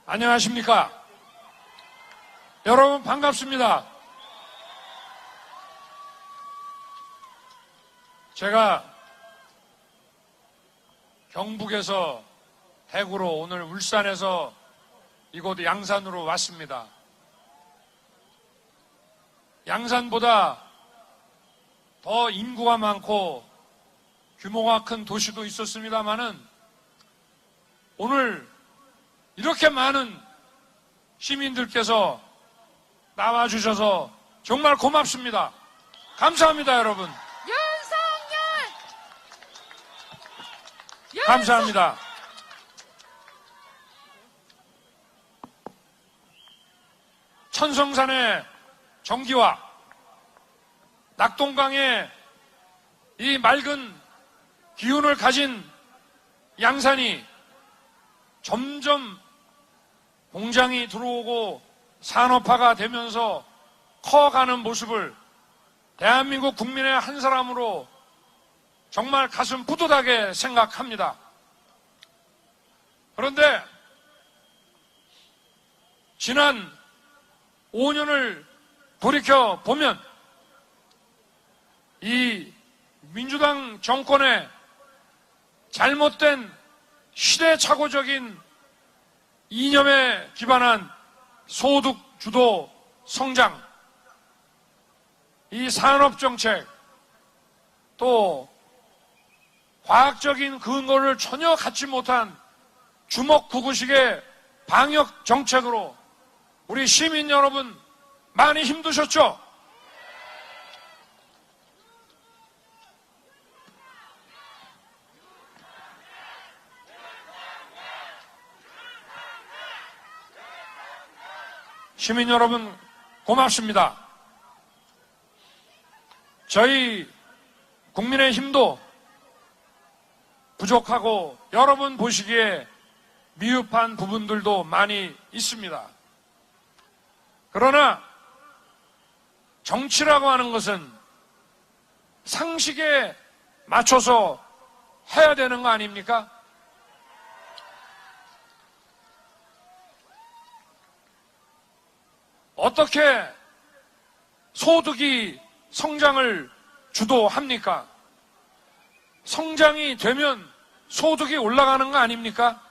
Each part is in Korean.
안녕하십니까? 여러분 반갑습니다. 제가 경북에서 대구로 오늘 울산에서 이곳 양산으로 왔습니다. 양산보다 더 인구가 많고 규모가 큰 도시도 있었습니다마는 오늘 이렇게 많은 시민들께서 나와주셔서 정말 고맙습니다. 감사합니다, 여러분. 윤석열! 감사합니다. 천성산의 정기와 낙동강의 이 맑은 기운을 가진 양산이 점점 공장이 들어오고 산업화가 되면서 커가는 모습을 대한민국 국민의 한 사람으로 정말 가슴 뿌듯하게 생각합니다. 그런데 지난 5년을 돌이켜 보면 이 민주당 정권의 잘못된 시대착오적인 이념에 기반한 소득 주도 성장, 이 산업정책, 또 과학적인 근거를 전혀 갖지 못한 주먹구구식의 방역 정책으로 우리 시민 여러분 많이 힘드셨죠? 시민 여러분 고맙습니다. 저희 국민의힘도 부족하고 여러분 보시기에 미흡한 부분들도 많이 있습니다. 그러나 정치라고 하는 것은 상식에 맞춰서 해야 되는 거 아닙니까? 어떻게 소득이 성장을 주도합니까? 성장이 되면 소득이 올라가는 거 아닙니까?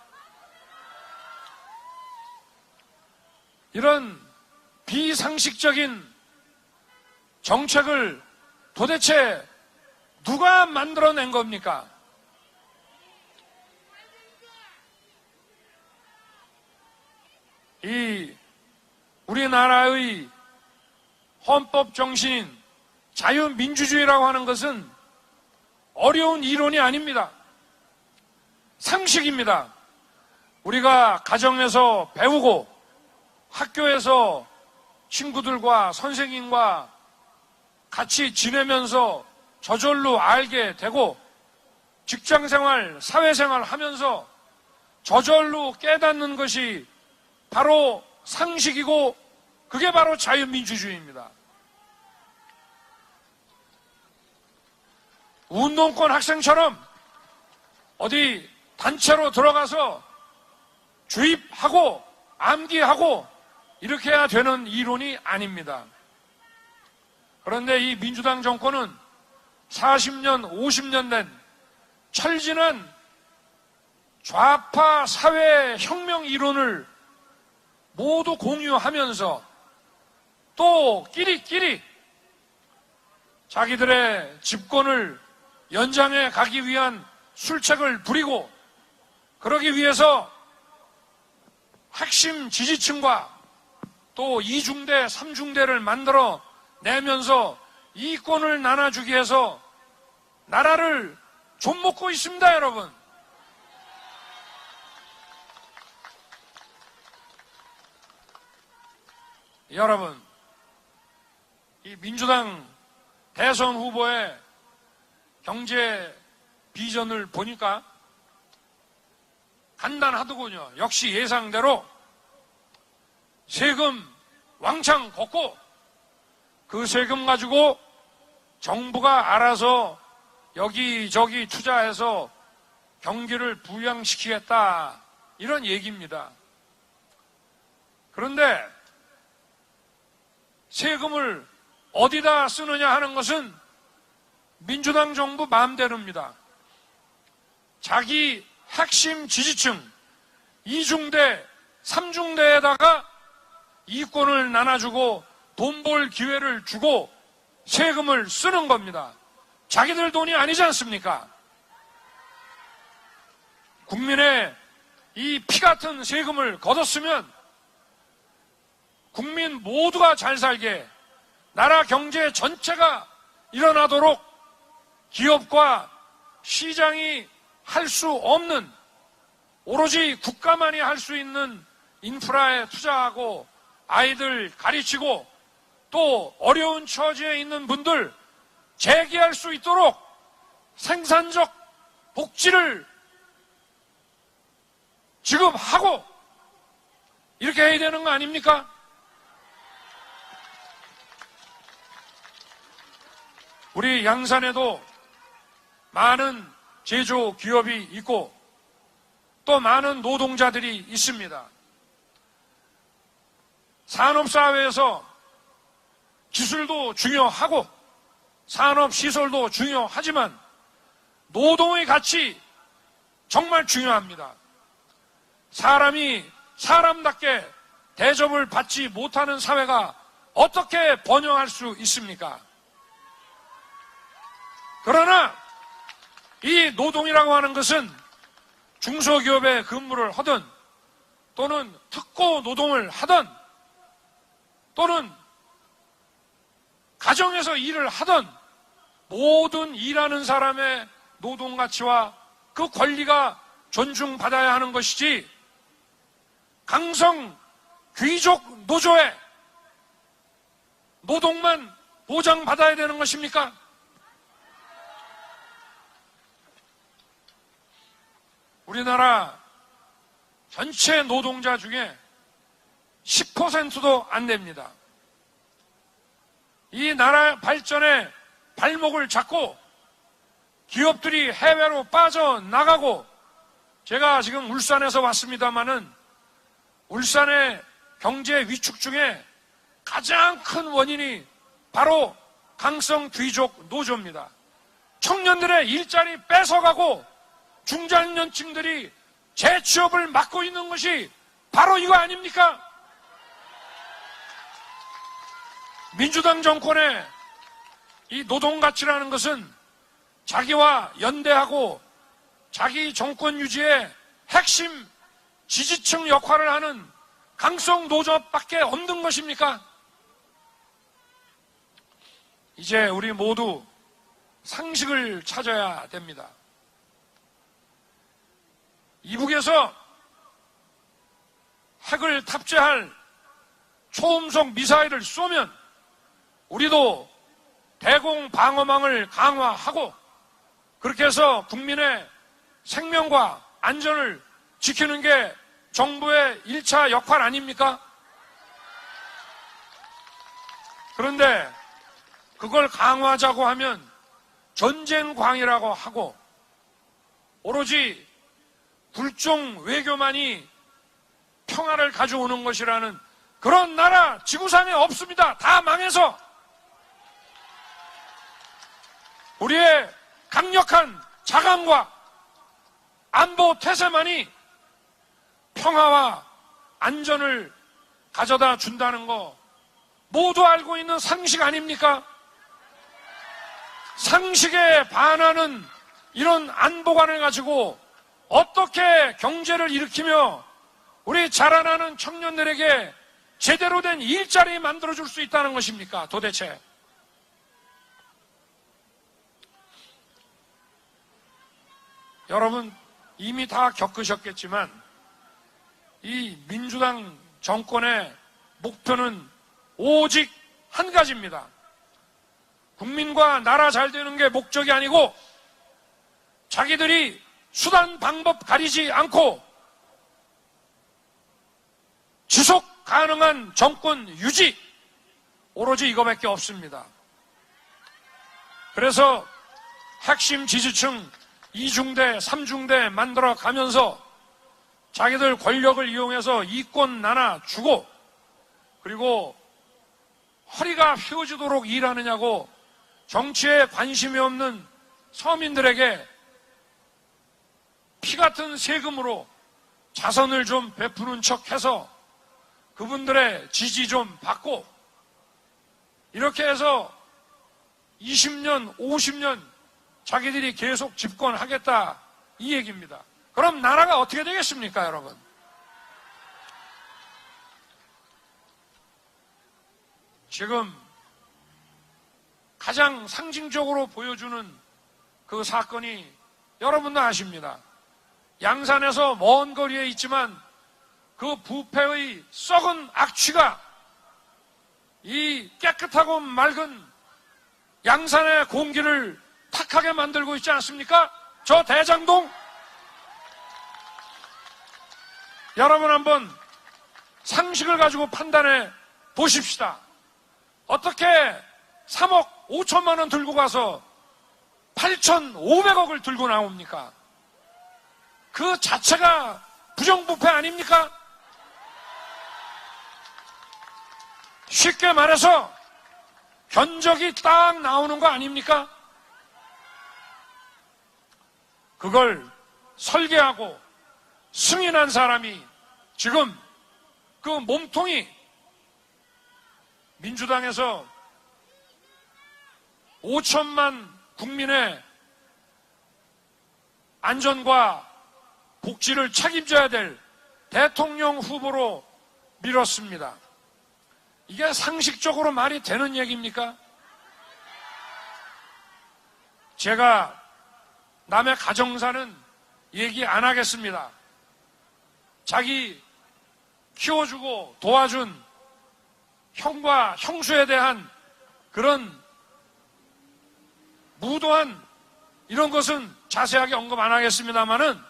이런 비상식적인 정책을 도대체 누가 만들어낸 겁니까? 이 우리나라의 헌법 정신인 자유민주주의라고 하는 것은 어려운 이론이 아닙니다. 상식입니다. 우리가 가정에서 배우고 학교에서 친구들과 선생님과 같이 지내면서 저절로 알게 되고 직장생활, 사회생활 하면서 저절로 깨닫는 것이 바로 상식이고 그게 바로 자유민주주의입니다. 운동권 학생처럼 어디 단체로 들어가서 주입하고 암기하고 이렇게 해야 되는 이론이 아닙니다. 그런데 이 민주당 정권은 40년, 50년 된 철진한 좌파 사회 혁명 이론을 모두 공유하면서 또 끼리끼리 자기들의 집권을 연장해 가기 위한 술책을 부리고 그러기 위해서 핵심 지지층과 또 2중대, 3중대를 만들어 내면서 이권을 나눠주기 위해서 나라를 좀먹고 있습니다, 여러분. 여러분, 이 민주당 대선 후보의 경제 비전을 보니까 간단하더군요. 역시 예상대로 세금 왕창 걷고 그 세금 가지고 정부가 알아서 여기저기 투자해서 경기를 부양시키겠다 이런 얘기입니다. 그런데 세금을 어디다 쓰느냐 하는 것은 민주당 정부 마음대로입니다. 자기 핵심 지지층 2중대, 3중대에다가 이권을 나눠주고 돈 벌 기회를 주고 세금을 쓰는 겁니다. 자기들 돈이 아니지 않습니까? 국민의 이 피 같은 세금을 걷었으면 국민 모두가 잘 살게, 나라 경제 전체가 일어나도록 기업과 시장이 할 수 없는, 오로지 국가만이 할 수 있는 인프라에 투자하고 아이들 가르치고 또 어려운 처지에 있는 분들 재기할 수 있도록 생산적 복지를 지급하고 이렇게 해야 되는 거 아닙니까? 우리 양산에도 많은 제조 기업이 있고 또 많은 노동자들이 있습니다. 산업사회에서 기술도 중요하고 산업시설도 중요하지만 노동의 가치 정말 중요합니다. 사람이 사람답게 대접을 받지 못하는 사회가 어떻게 번영할 수 있습니까? 그러나 이 노동이라고 하는 것은 중소기업에 근무를 하든 또는 특고 노동을 하든 또는 가정에서 일을 하든 모든 일하는 사람의 노동가치와 그 권리가 존중받아야 하는 것이지 강성 귀족 노조의 노동만 보장받아야 되는 것입니까? 우리나라 전체 노동자 중에 10%도 안 됩니다. 이 나라 발전에 발목을 잡고 기업들이 해외로 빠져나가고, 제가 지금 울산에서 왔습니다마는 울산의 경제 위축 중에 가장 큰 원인이 바로 강성 귀족 노조입니다. 청년들의 일자리 뺏어가고 중장년층들이 재취업을 막고 있는 것이 바로 이거 아닙니까? 민주당 정권의 이 노동가치라는 것은 자기와 연대하고 자기 정권 유지의 핵심 지지층 역할을 하는 강성 노조밖에 없는 것입니까? 이제 우리 모두 상식을 찾아야 됩니다. 이북에서 핵을 탑재할 초음속 미사일을 쏘면 우리도 대공 방어망을 강화하고 그렇게 해서 국민의 생명과 안전을 지키는 게 정부의 1차 역할 아닙니까? 그런데 그걸 강화하자고 하면 전쟁광이라고 하고 오로지 불종 외교만이 평화를 가져오는 것이라는 그런 나라 지구상에 없습니다. 다 망해서 우리의 강력한 자강과 안보 태세만이 평화와 안전을 가져다 준다는 거 모두 알고 있는 상식 아닙니까? 상식에 반하는 이런 안보관을 가지고 어떻게 경제를 일으키며 우리 자라나는 청년들에게 제대로 된 일자리 만들어줄 수 있다는 것입니까? 도대체. 여러분 이미 다 겪으셨겠지만 이 민주당 정권의 목표는 오직 한 가지입니다. 국민과 나라 잘 되는 게 목적이 아니고 자기들이 수단 방법 가리지 않고 지속 가능한 정권 유지, 오로지 이거밖에 없습니다. 그래서 핵심 지지층 2중대, 3중대 만들어 가면서 자기들 권력을 이용해서 이권 나눠주고 그리고 허리가 휘어지도록 일하느냐고 정치에 관심이 없는 서민들에게 피 같은 세금으로 자선을 좀 베푸는 척해서 그분들의 지지 좀 받고 이렇게 해서 20년, 50년 자기들이 계속 집권하겠다 이 얘기입니다. 그럼 나라가 어떻게 되겠습니까, 여러분? 지금 가장 상징적으로 보여주는 그 사건이 여러분도 아십니다. 양산에서 먼 거리에 있지만 그 부패의 썩은 악취가 이 깨끗하고 맑은 양산의 공기를 탁하게 만들고 있지 않습니까? 저 대장동. 여러분 한번 상식을 가지고 판단해 보십시다. 어떻게 3억 5천만 원 들고 가서 8,500억을 들고 나옵니까? 그 자체가 부정부패 아닙니까? 쉽게 말해서 견적이 딱 나오는 거 아닙니까? 그걸 설계하고 승인한 사람이 지금 그 몸통이 민주당에서 5천만 국민의 안전과 복지를 책임져야 될 대통령 후보로 밀었습니다. 이게 상식적으로 말이 되는 얘기입니까? 제가 남의 가정사는 얘기 안 하겠습니다. 자기 키워주고 도와준 형과 형수에 대한 그런 무도한 이런 것은 자세하게 언급 안 하겠습니다만은,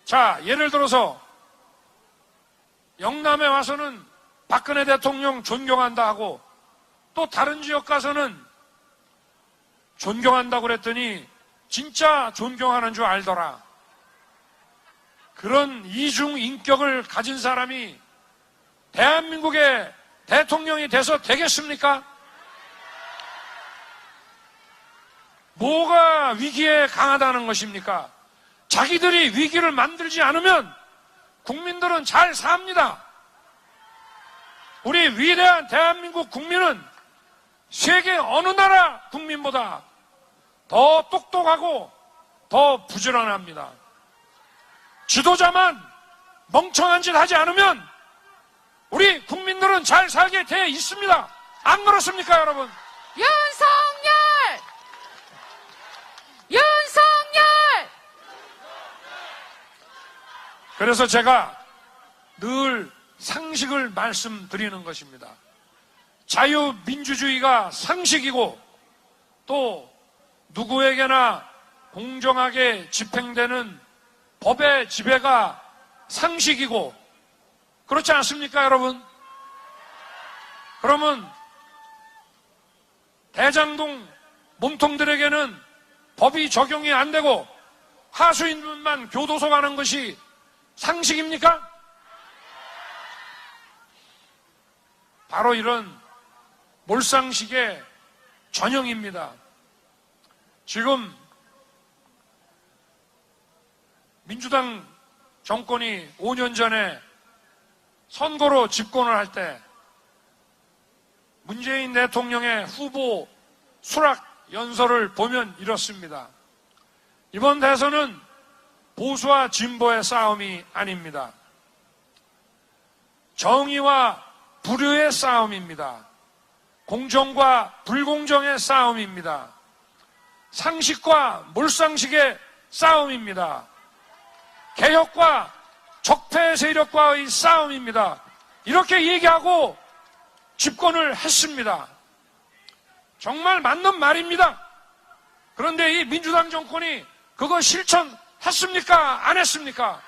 자, 예를 들어서 영남에 와서는 박근혜 대통령 존경한다 하고 또 다른 지역 가서는 존경한다고 그랬더니 진짜 존경하는 줄 알더라. 그런 이중 인격을 가진 사람이 대한민국의 대통령이 돼서 되겠습니까? 뭐가 위기에 강하다는 것입니까? 자기들이 위기를 만들지 않으면 국민들은 잘 삽니다. 우리 위대한 대한민국 국민은 세계 어느 나라 국민보다 더 똑똑하고 더 부지런합니다. 지도자만 멍청한 짓 하지 않으면 우리 국민들은 잘 살게 돼 있습니다. 안 그렇습니까, 여러분? 윤석열! 윤석열! 그래서 제가 늘 상식을 말씀드리는 것입니다. 자유민주주의가 상식이고 또 누구에게나 공정하게 집행되는 법의 지배가 상식이고 그렇지 않습니까, 여러분? 그러면 대장동 몸통들에게는 법이 적용이 안 되고 하수인들만 교도소 가는 것이 상식입니까? 바로 이런 몰상식의 전형입니다. 지금 민주당 정권이 5년 전에 선거로 집권을 할 때 문재인 대통령의 후보 수락 연설을 보면 이렇습니다. 이번 대선은 보수와 진보의 싸움이 아닙니다. 정의와 불의의 싸움입니다. 공정과 불공정의 싸움입니다. 상식과 몰상식의 싸움입니다. 개혁과 적폐 세력과의 싸움입니다. 이렇게 얘기하고 집권을 했습니다. 정말 맞는 말입니다. 그런데 이 민주당 정권이 그거 실천했습니까? 안 했습니까?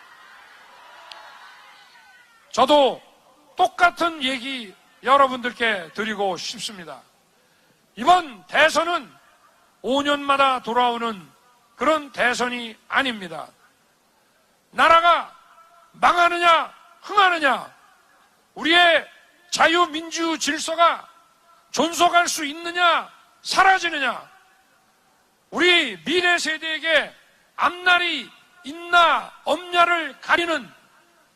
저도 똑같은 얘기 여러분들께 드리고 싶습니다. 이번 대선은 5년마다 돌아오는 그런 대선이 아닙니다. 나라가 망하느냐 흥하느냐 우리의 자유민주 질서가 존속할 수 있느냐, 사라지느냐, 우리 미래 세대에게 앞날이 있나 없냐를 가리는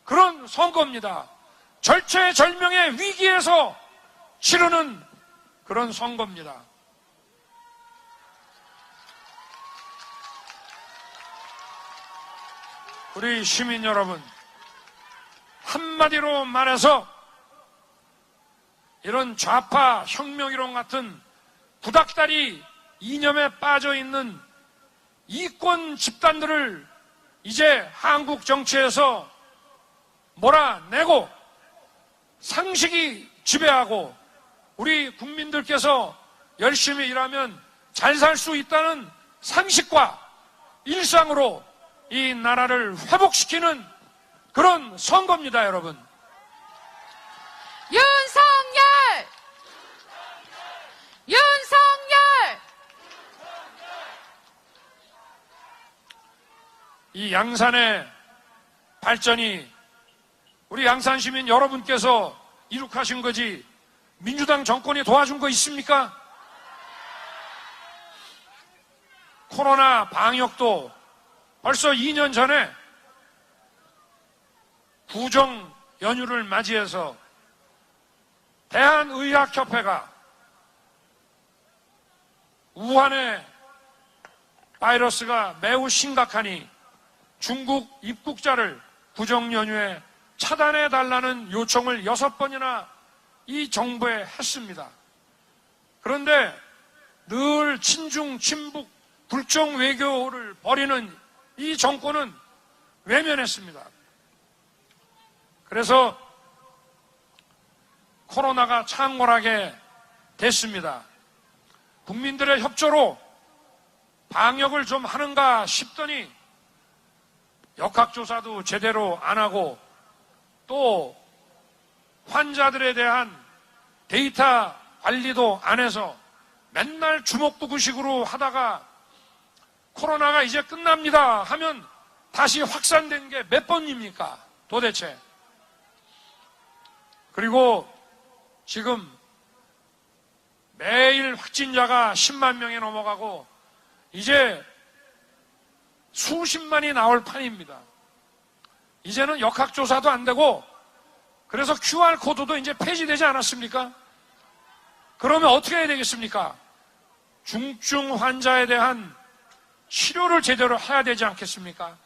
그런 선거입니다. 절체절명의 위기에서 치르는 그런 선거입니다. 우리 시민 여러분, 한마디로 말해서 이런 좌파 혁명이론 같은 구닥다리 이념에 빠져 있는 이권 집단들을 이제 한국 정치에서 몰아내고 상식이 지배하고 우리 국민들께서 열심히 일하면 잘 살 수 있다는 상식과 일상으로 이 나라를 회복시키는 그런 선거입니다, 여러분. 윤석열! 윤석열! 이 양산의 발전이 우리 양산 시민 여러분께서 이룩하신 거지 민주당 정권이 도와준 거 있습니까? 코로나 방역도 벌써 2년 전에 구정 연휴를 맞이해서 대한의학협회가 우한의 바이러스가 매우 심각하니 중국 입국자를 구정 연휴에 차단해달라는 요청을 6번이나 이 정부에 했습니다. 그런데 늘 친중, 친북, 불정 외교를 벌이는 이 정권은 외면했습니다. 그래서 코로나가 창궐하게 됐습니다. 국민들의 협조로 방역을 좀 하는가 싶더니 역학조사도 제대로 안 하고 또 환자들에 대한 데이터 관리도 안 해서 맨날 주먹구구식으로 하다가 코로나가 이제 끝납니다 하면 다시 확산된 게 몇 번입니까? 도대체. 그리고 지금 매일 확진자가 10만 명이 넘어가고 이제 수십만이 나올 판입니다. 이제는 역학조사도 안 되고 그래서 QR코드도 이제 폐지되지 않았습니까? 그러면 어떻게 해야 되겠습니까? 중증 환자에 대한 치료를 제대로 해야 되지 않겠습니까?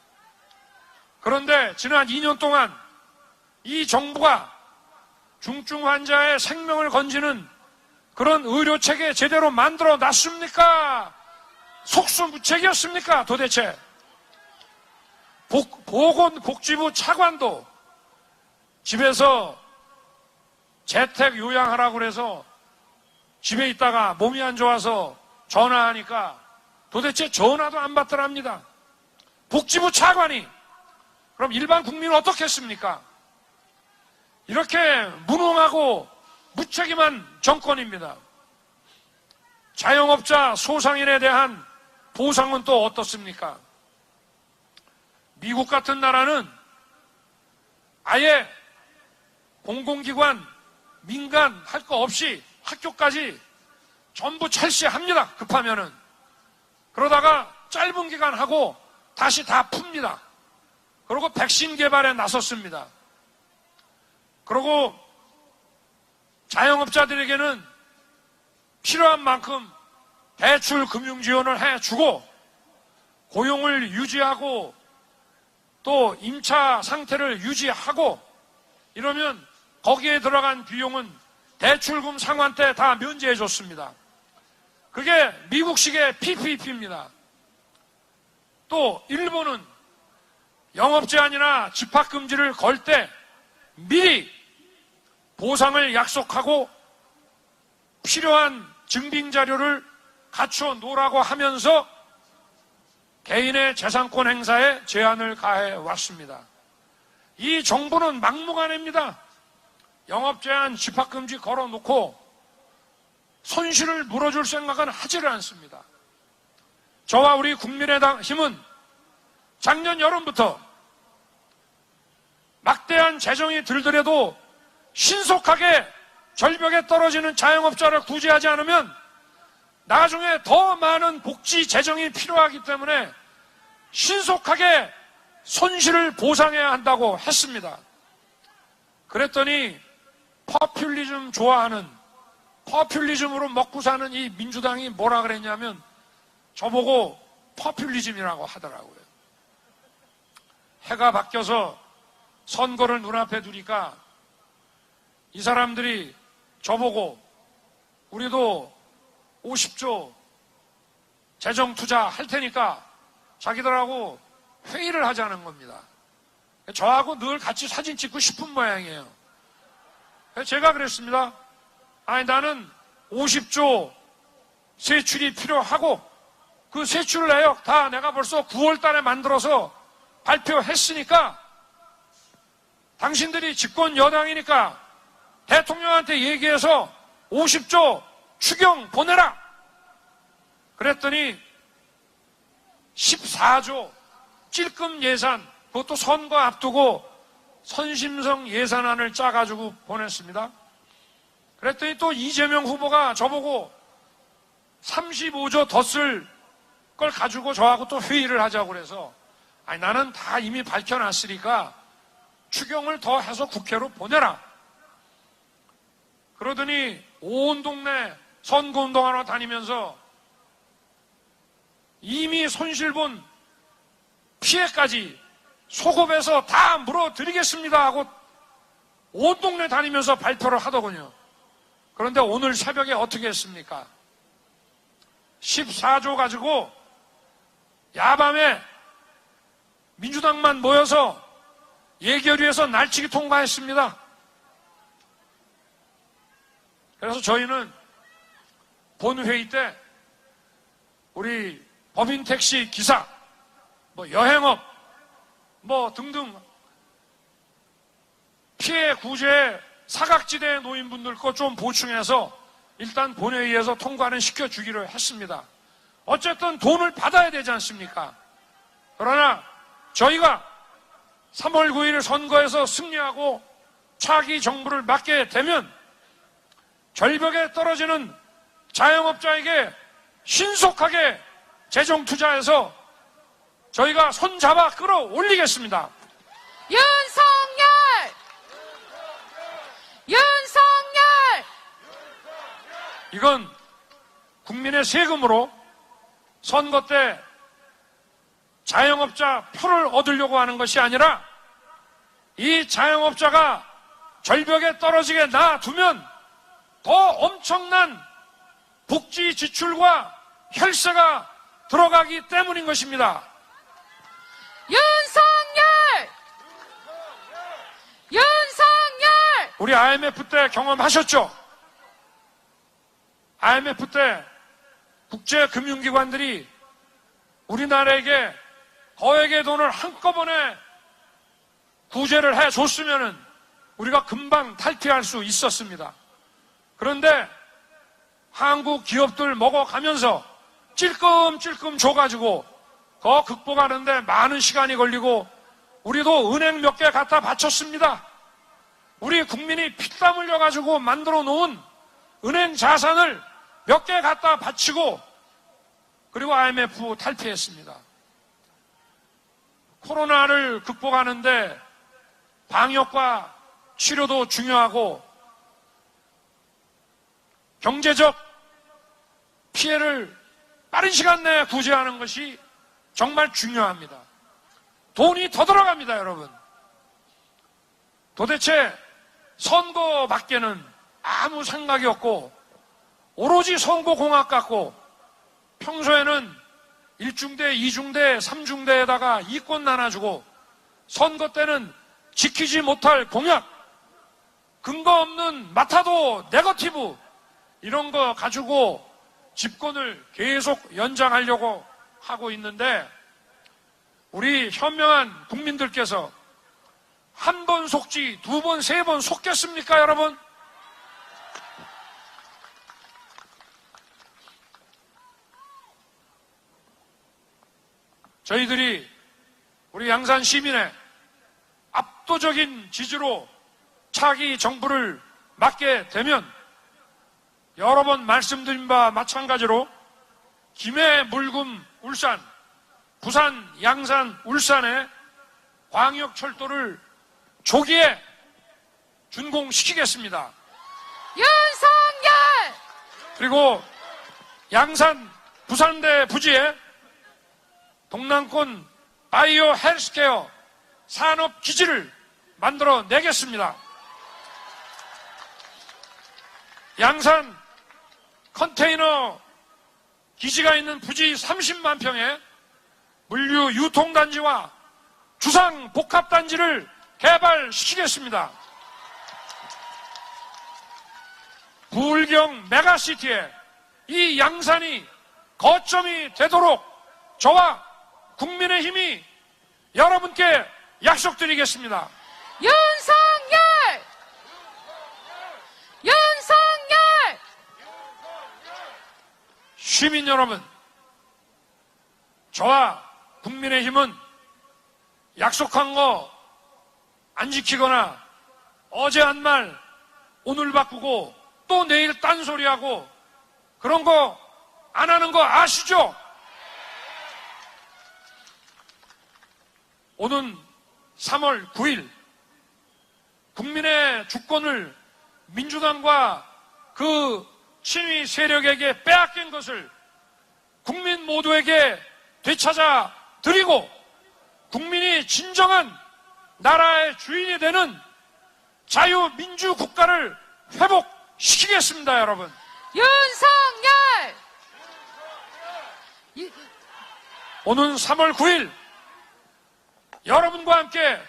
그런데 지난 2년 동안 이 정부가 중증 환자의 생명을 건지는 그런 의료체계 제대로 만들어 놨습니까? 속수무책이었습니까? 도대체. 보건복지부 차관도 집에서 재택 요양하라고 그래서 집에 있다가 몸이 안 좋아서 전화하니까 도대체 전화도 안 받더랍니다. 복지부 차관이. 그럼 일반 국민은 어떻게 했습니까? 이렇게 무능하고 무책임한 정권입니다. 자영업자 소상인에 대한 보상은 또 어떻습니까? 미국 같은 나라는 아예 공공기관, 민간 할 거 없이 학교까지 전부 철시합니다. 급하면은. 그러다가 짧은 기간 하고 다시 다 풉니다. 그리고 백신 개발에 나섰습니다. 그리고 자영업자들에게는 필요한 만큼 대출 금융 지원을 해주고 고용을 유지하고 또 임차 상태를 유지하고 이러면 거기에 들어간 비용은 대출금 상환 때 다 면제해 줬습니다. 그게 미국식의 PPP입니다. 또 일본은 영업 제한이나 집합 금지를 걸 때 미리 보상을 약속하고 필요한 증빙 자료를 갖춰 놓으라고 하면서 개인의 재산권 행사에 제한을 가해 왔습니다. 이 정부는 막무가내입니다. 영업 제한, 집합 금지 걸어놓고 손실을 물어줄 생각은 하지를 않습니다. 저와 우리 국민의힘은 작년 여름부터 막대한 재정이 들더라도 신속하게 절벽에 떨어지는 자영업자를 구제하지 않으면 나중에 더 많은 복지 재정이 필요하기 때문에 신속하게 손실을 보상해야 한다고 했습니다. 그랬더니 포퓰리즘 좋아하는, 포퓰리즘으로 먹고 사는 이 민주당이 뭐라 그랬냐면 저보고 포퓰리즘이라고 하더라고요. 해가 바뀌어서 선거를 눈앞에 두니까 이 사람들이 저보고 우리도 50조 재정 투자 할 테니까 자기들하고 회의를 하자는 겁니다. 저하고 늘 같이 사진 찍고 싶은 모양이에요. 제가 그랬습니다. 아니, 나는 50조 세출이 필요하고 그 세출 내역 다 내가 벌써 9월 달에 만들어서 발표했으니까 당신들이 집권 여당이니까 대통령한테 얘기해서 50조 추경 보내라. 그랬더니 14조 찔끔 예산, 그것도 선거 앞두고 선심성 예산안을 짜가지고 보냈습니다. 그랬더니 또 이재명 후보가 저보고 35조 더 쓸 걸 가지고 저하고 또 회의를 하자고 그래서 아니, 나는 다 이미 밝혀놨으니까 추경을 더 해서 국회로 보내라. 그러더니 온 동네 선거운동하러 다니면서 이미 손실본 피해까지 소급해서 다 물어드리겠습니다 하고 온 동네 다니면서 발표를 하더군요. 그런데 오늘 새벽에 어떻게 했습니까? 14조 가지고 야밤에 민주당만 모여서 예결위에서 날치기 통과했습니다. 그래서 저희는 본회의 때 우리 법인 택시 기사, 여행업, 등등 피해 구제 사각지대 노인분들 거 좀 보충해서 일단 본회의에서 통과는 시켜주기로 했습니다. 어쨌든 돈을 받아야 되지 않습니까? 그러나 저희가 3월 9일 선거에서 승리하고 차기 정부를 맡게 되면 절벽에 떨어지는 자영업자에게 신속하게 재정 투자해서 저희가 손잡아 끌어올리겠습니다. 윤석열! 윤석열! 이건 국민의 세금으로 선거 때 자영업자 표를 얻으려고 하는 것이 아니라 이 자영업자가 절벽에 떨어지게 놔두면 더 엄청난 복지 지출과 혈세가 들어가기 때문인 것입니다. 윤석열! 윤석열! 우리 IMF 때 경험하셨죠? IMF 때 국제금융기관들이 우리나라에게 거액의 돈을 한꺼번에 구제를 해줬으면 우리가 금방 탈피할 수 있었습니다. 그런데 한국 기업들 먹어가면서 찔끔찔끔 줘가지고 그거 극복하는데 많은 시간이 걸리고 우리도 은행 몇 개 갖다 바쳤습니다. 우리 국민이 피땀 흘려가지고 만들어 놓은 은행 자산을 몇 개 갖다 바치고 그리고 IMF 탈피했습니다. 코로나를 극복하는데 방역과 치료도 중요하고 경제적 피해를 빠른 시간 내에 구제하는 것이 정말 중요합니다. 돈이 더 들어갑니다, 여러분. 도대체 선거밖에는 아무 생각이 없고 오로지 선거공학 같고 평소에는 1중대, 2중대, 3중대에다가 이권 나눠주고 선거 때는 지키지 못할 공약, 근거 없는 마타도 네거티브 이런 거 가지고 집권을 계속 연장하려고 하고 있는데 우리 현명한 국민들께서 한 번 속지 두 번, 세 번 속겠습니까, 여러분? 저희들이 우리 양산 시민의 압도적인 지지로 차기 정부를 맡게 되면 여러 번 말씀드린 바와 마찬가지로 김해, 물금, 울산, 부산, 양산, 울산의 광역철도를 조기에 준공시키겠습니다. 윤석열! 그리고 양산, 부산대 부지에 동남권 바이오 헬스케어 산업기지를 만들어 내겠습니다. 양산 컨테이너 기지가 있는 부지 30만 평에 물류 유통단지와 주상 복합단지를 개발시키겠습니다. 부울경 메가시티에 이 양산이 거점이 되도록 저와 국민의힘이 여러분께 약속드리겠습니다. 윤석열! 윤석열! 시민 여러분, 저와 국민의힘은 약속한 거 안 지키거나 어제 한 말 오늘 바꾸고 또 내일 딴소리하고 그런 거 안 하는 거 아시죠? 오는 3월 9일 국민의 주권을 민주당과 그 친위 세력에게 빼앗긴 것을 국민 모두에게 되찾아 드리고 국민이 진정한 나라의 주인이 되는 자유민주국가를 회복시키겠습니다, 여러분. 윤석열! 오는 3월 9일 여러분과 함께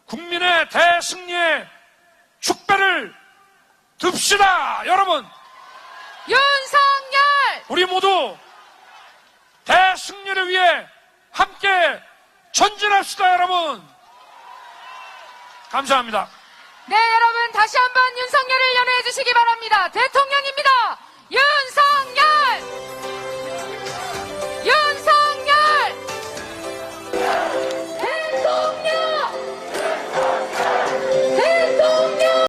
국민의 대승리의 축배를 듭시다, 여러분. 윤석열! 우리 모두 대승리를 위해 함께 전진합시다, 여러분. 감사합니다. 네, 여러분 다시 한번 윤석열을 연호해 주시기 바랍니다. 대통령입니다.